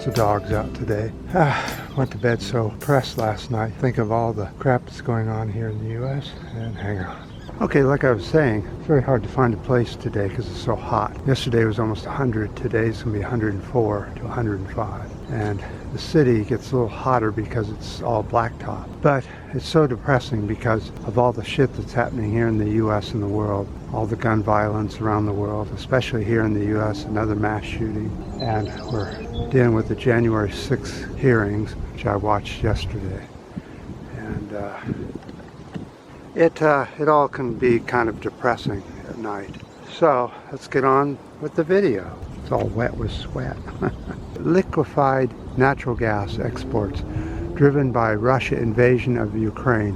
Lots of dogs out today. Went to bed so depressed last night. Think of all the crap that's going on here in the U.S. and hang on. Okay, like I was saying, it's very hard to find a place today because it's so hot. Yesterday was almost 100. Today's going to be 104 to 105. And the city gets a little hotter because it's all blacktop. But it's so depressing because of all the shit that's happening here in the U.S. and the world. All the gun violence around the world, especially here in the U.S., another mass shooting. And we're dealing with the January 6th hearings, which I watched yesterday. And it all can be kind of depressing at night. So let's get on with the video. It's all wet with sweat. Liquefied natural gas exports driven by Russia invasion of Ukraine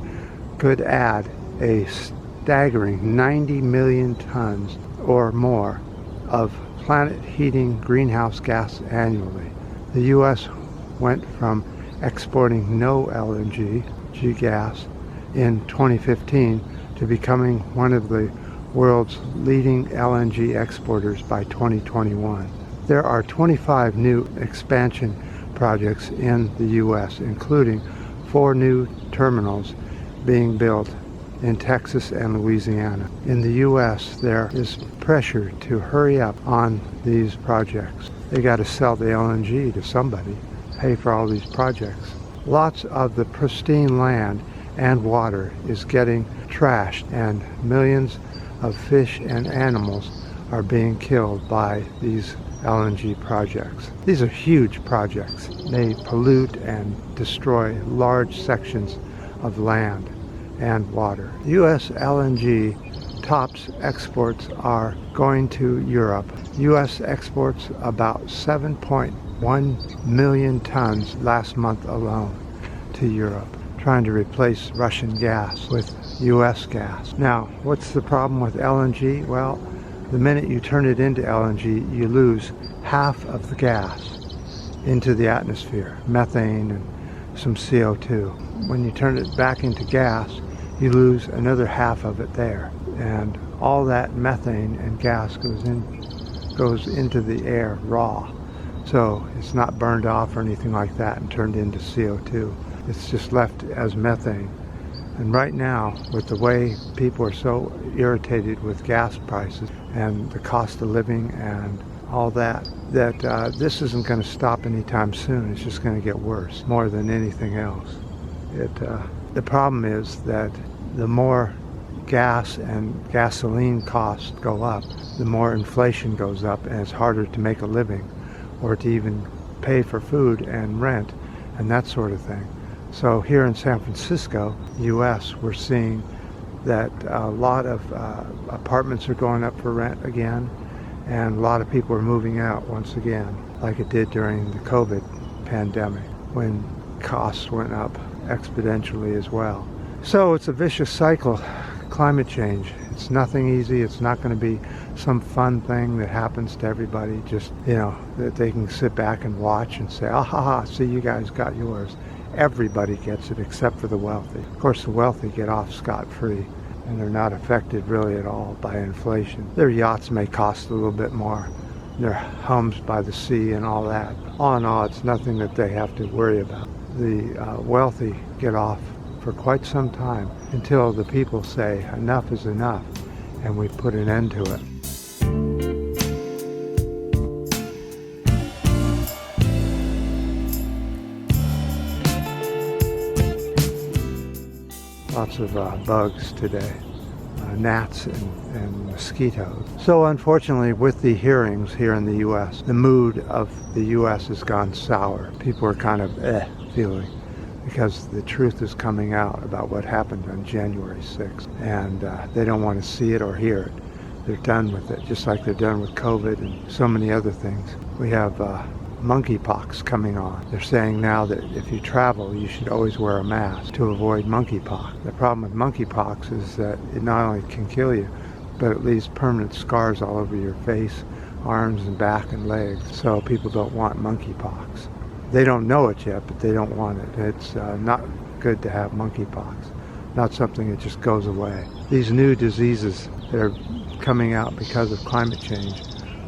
could add a staggering 90 million tons or more of planet-heating greenhouse gas annually. The U.S. went from exporting no LNG gas in 2015 to becoming one of the world's leading LNG exporters by 2021. There are 25 new expansion projects in the U.S., including 4 new terminals being built in Texas and Louisiana. In the U.S., there is pressure to hurry up on these projects. They got to sell the LNG to somebody, pay for all these projects. Lots of the pristine land and water is getting trashed, and millions of fish and animals are being killed by these LNG projects. These are huge projects. They pollute and destroy large sections of land and water. U.S. LNG tops exports are going to Europe. U.S. exports about 7.1 million tons last month alone to Europe, trying to replace Russian gas with U.S. gas. Now, what's the problem with LNG? Well, the minute you turn it into LNG, you lose half of the gas into the atmosphere, methane and some CO2. When you turn it back into gas, you lose another half of it there. And all that methane and gas goes into the air raw. So it's not burned off or anything like that and turned into CO2. It's just left as methane. And right now, with the way people are so irritated with gas prices and the cost of living and all that this isn't going to stop anytime soon. It's just going to get worse, more than anything else. The problem is that the more gas and gasoline costs go up, the more inflation goes up, and it's harder to make a living or to even pay for food and rent and that sort of thing. So here in San Francisco, U.S., we're seeing that a lot of apartments are going up for rent again, and a lot of people are moving out once again, like it did during the COVID pandemic, when costs went up exponentially as well. So it's a vicious cycle, climate change. It's nothing easy. It's not going to be some fun thing that happens to everybody, just, that they can sit back and watch and say, ah ha ha, see, you guys got yours. Everybody gets it except for the wealthy. Of course, the wealthy get off scot-free, and they're not affected really at all by inflation. Their yachts may cost a little bit more, their homes by the sea and all that. All in all, it's nothing that they have to worry about. The wealthy get off for quite some time until the people say enough is enough and we put an end to it. Lots of bugs today, gnats and mosquitoes. So unfortunately, with the hearings here in the U.S., the mood of the U.S. has gone sour. People are kind of feeling, because the truth is coming out about what happened on January 6th, and they don't want to see it or hear it. They're done with it, just like they're done with COVID and so many other things. We have monkeypox coming on. They're saying now that if you travel, you should always wear a mask to avoid monkeypox. The problem with monkeypox is that it not only can kill you, but it leaves permanent scars all over your face, arms and back and legs. So people don't want monkeypox. They don't know it yet, but they don't want it. It's not good to have monkeypox. Not something that just goes away. These new diseases that are coming out because of climate change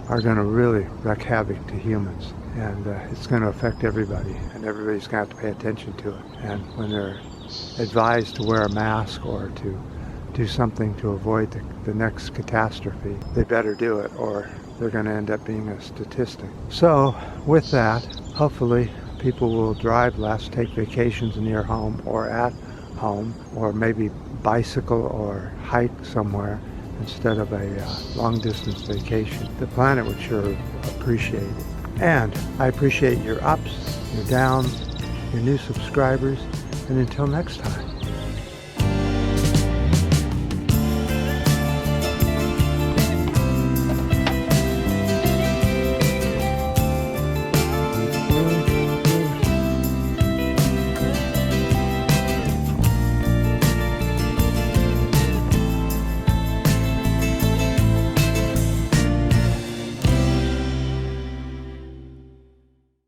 are going to really wreak havoc to humans. And it's going to affect everybody, and everybody's going to have to pay attention to it. And when they're advised to wear a mask or to do something to avoid the next catastrophe, they better do it, or they're going to end up being a statistic. So with that, hopefully people will drive less, take vacations near home or at home, or maybe bicycle or hike somewhere instead of a long distance vacation. The planet would sure appreciate it. And I appreciate your ups, your downs, your new subscribers, and until next time.